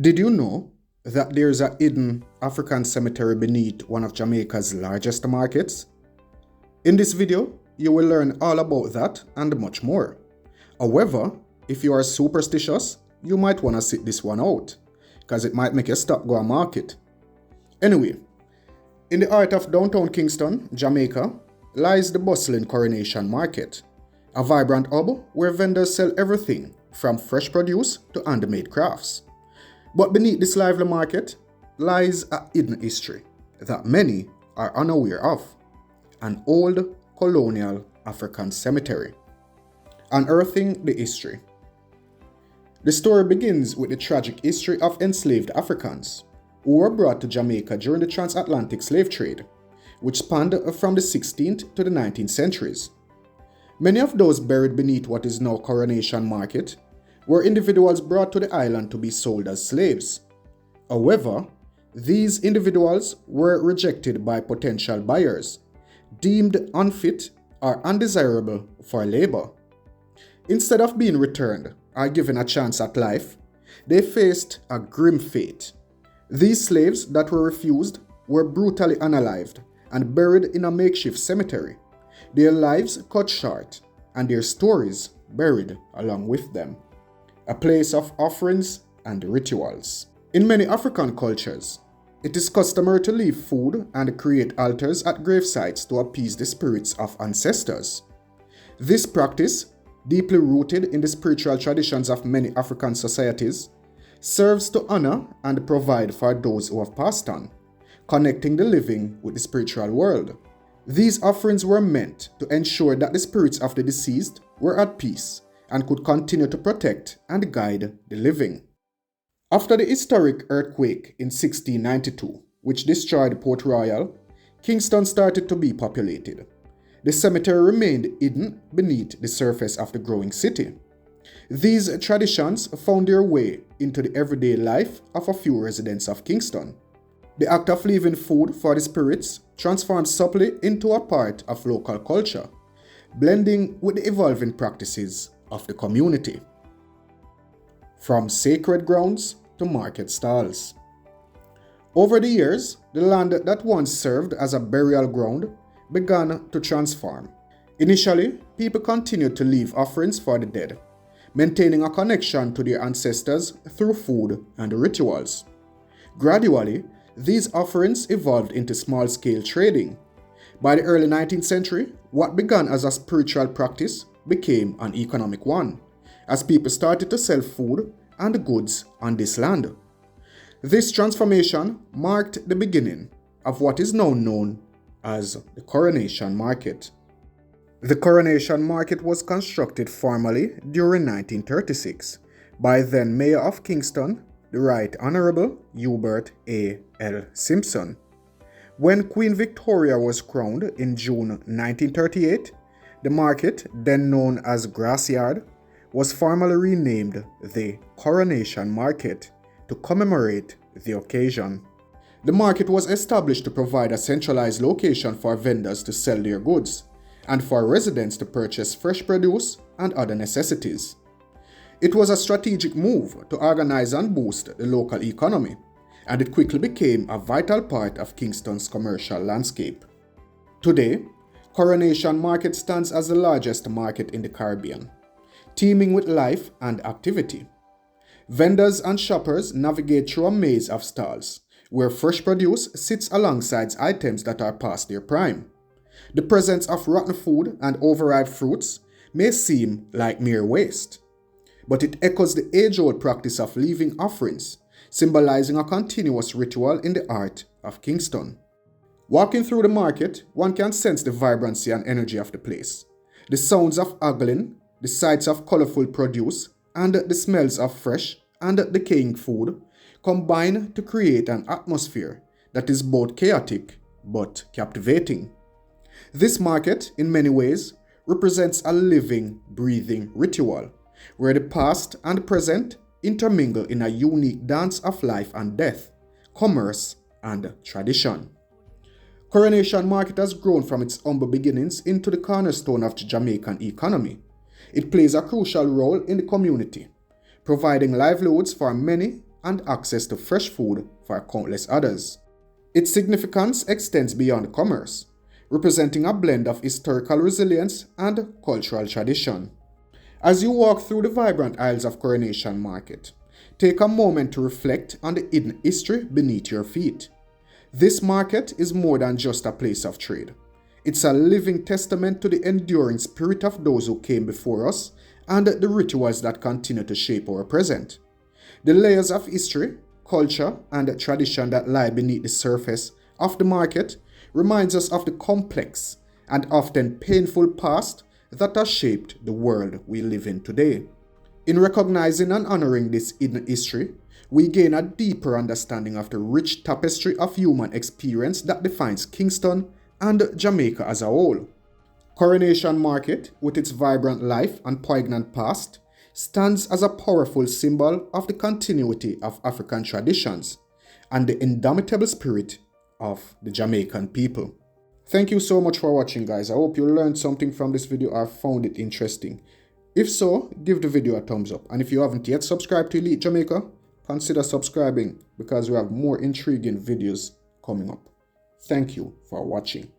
Did you know that there's a hidden African cemetery beneath one of Jamaica's largest markets? In this video, you will learn all about that and much more. However, if you are superstitious, you might want to sit this one out, because it might make you stop go to market. Anyway, in the heart of downtown Kingston, Jamaica, lies the bustling Coronation Market, a vibrant hub where vendors sell everything from fresh produce to handmade crafts. But beneath this lively market lies a hidden history that many are unaware of: an old colonial African cemetery. Unearthing the history. The story begins with the tragic history of enslaved Africans who were brought to Jamaica during the transatlantic slave trade, which spanned from the 16th to the 19th centuries. Many of those buried beneath what is now Coronation Market were individuals brought to the island to be sold as slaves. However, these individuals were rejected by potential buyers, deemed unfit or undesirable for labor. Instead of being returned or given a chance at life, they faced a grim fate. These slaves that were refused were brutally unalived and buried in a makeshift cemetery, their lives cut short and their stories buried along with them. A place of offerings and rituals. In many African cultures, it is customary to leave food and create altars at grave sites to appease the spirits of ancestors. This practice, deeply rooted in the spiritual traditions of many African societies, serves to honor and provide for those who have passed on, connecting the living with the spiritual world. These offerings were meant to ensure that the spirits of the deceased were at peace and could continue to protect and guide the living. After the historic earthquake in 1692, which destroyed Port Royal, Kingston started to be populated. The cemetery remained hidden beneath the surface of the growing city. These traditions found their way into the everyday life of a few residents of Kingston. The act of leaving food for the spirits transformed subtly into a part of local culture, blending with the evolving practices of the community. From sacred grounds to market stalls. Over the years, the land that once served as a burial ground began to transform. Initially, people continued to leave offerings for the dead, maintaining a connection to their ancestors through food and rituals. Gradually, these offerings evolved into small-scale trading. By the early 19th century, what began as a spiritual practice became an economic one, as people started to sell food and goods on this land. This transformation marked the beginning of what is now known as the Coronation Market. The Coronation Market was constructed formally during 1936 by then Mayor of Kingston, the Right Honorable Hubert A. L. Simpson. When Queen Victoria was crowned in June 1938, the market, then known as Grassyard, was formally renamed the Coronation Market to commemorate the occasion. The market was established to provide a centralized location for vendors to sell their goods and for residents to purchase fresh produce and other necessities. It was a strategic move to organize and boost the local economy, and it quickly became a vital part of Kingston's commercial landscape. Today, Coronation Market stands as the largest market in the Caribbean, teeming with life and activity. Vendors and shoppers navigate through a maze of stalls, where fresh produce sits alongside items that are past their prime. The presence of rotten food and overripe fruits may seem like mere waste, but it echoes the age-old practice of leaving offerings, symbolizing a continuous ritual in the heart of Kingston. Walking through the market, one can sense the vibrancy and energy of the place. The sounds of haggling, the sights of colorful produce, and the smells of fresh and decaying food combine to create an atmosphere that is both chaotic but captivating. This market, in many ways, represents a living, breathing ritual, where the past and present intermingle in a unique dance of life and death, commerce and tradition. Coronation Market has grown from its humble beginnings into the cornerstone of the Jamaican economy. It plays a crucial role in the community, providing livelihoods for many and access to fresh food for countless others. Its significance extends beyond commerce, representing a blend of historical resilience and cultural tradition. As you walk through the vibrant aisles of Coronation Market, take a moment to reflect on the hidden history beneath your feet. This market is more than just a place of trade. It's a living testament to the enduring spirit of those who came before us and the rituals that continue to shape our present. The layers of history, culture, and tradition that lie beneath the surface of the market reminds us of the complex and often painful past that has shaped the world we live in today. In recognizing and honoring this hidden history, we gain a deeper understanding of the rich tapestry of human experience that defines Kingston and Jamaica as a whole. Coronation Market, with its vibrant life and poignant past, stands as a powerful symbol of the continuity of African traditions and the indomitable spirit of the Jamaican people. Thank you so much for watching, guys. I hope you learned something from this video or found it interesting. If so, give the video a thumbs up. And if you haven't yet subscribed to Elite Jamaica, consider subscribing because we have more intriguing videos coming up. Thank you for watching.